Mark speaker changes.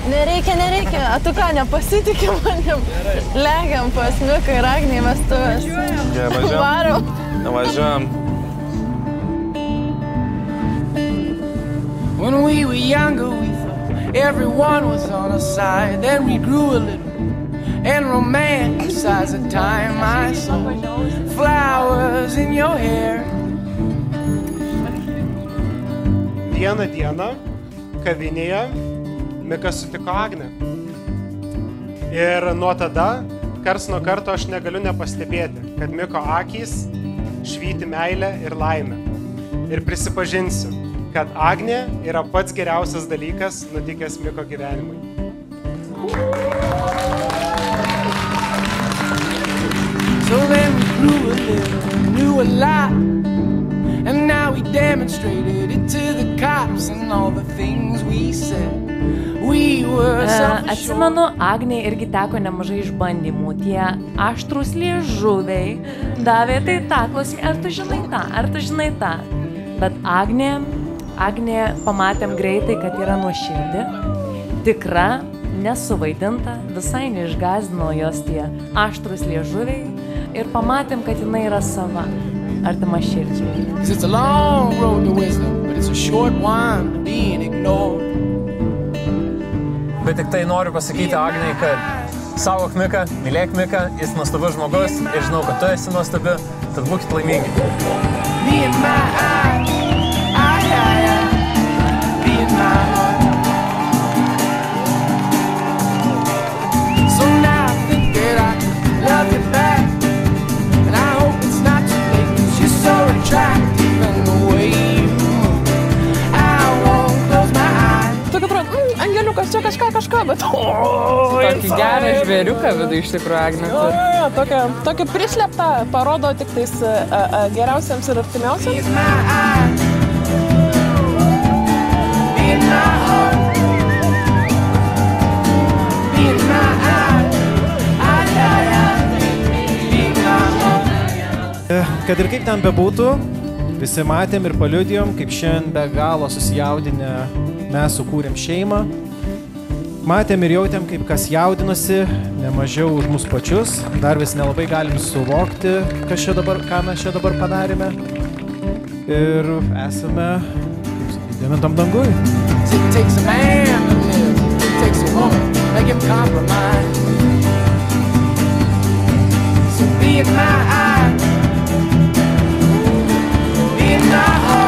Speaker 1: Nereikia. A tu ką, nepasitikė manim? Legiam pas Miką ir Agnei vestuvės. Varom.
Speaker 2: Važiuojam.
Speaker 3: When we were younger, we thought everyone was on our side. Then we grew a little and romanticized the time I saw flowers in your hair.
Speaker 4: Vieną dieną kavinėje Mika sutiko Agnę. Ir nuo tada, kars nuo karto aš negaliu nepastebėti, kad Miko akys švyti meilę ir laimę. Ir prisipažinsiu, kad Agnė yra pats geriausias dalykas nutikęs Miko gyvenimui.
Speaker 3: So then we grew a little, knew a lot, and now we demonstrated it to the cops and all the things we said.
Speaker 5: Atsimenu, Agnei irgi teko nemažai išbandymų. Tie aštrūs liežuviai davė tai tą klausimą, ar tu žinai tą. Bet Agnė pamatėm greitai, kad yra nuoširdi, tikra, nesuvaidinta, visai neišgąsdino jos tie aštrūs liežuviai ir pamatėm, kad jinai yra sava, artima širdžiai.
Speaker 3: It's a long road to wisdom, but it's a short one to being ignored.
Speaker 6: Bet tik tai noriu pasakyti Agnei, kad saugok Miką, mylėk Miką, jis nuostabus žmogus ir žinau, kad tu esi nuostabi, tad būkit laimingi.
Speaker 3: Me and my eyes, me and my heart. So now I think that I can love you back, and I hope it's not too late, 'cause you're so attractive and the way you move. I won't close my eyes.
Speaker 1: Tokia atrodo, angeliukas, čia kažką, bet...
Speaker 7: Tokį gerą žvėriuką vidų iš tikrųjų, Agnė.
Speaker 1: Tokia prislėpta, parodo tik tais geriausiams ir artimiausiams.
Speaker 8: Kad ir kaip ten bebūtų, visi matėm ir paliudijom, kaip šiandien be galo susijaudinę mes sukūrėm šeimą. Matėm ir jautėm, kaip kas jaudinosi, nemažiau už mus pačius. Dar vis nelabai galim suvokti, ką mes čia dabar padarėme. Ir esame devintam dangui.
Speaker 3: It takes a man to live, it takes a woman to make him compromise. So be in my eye, be in my heart.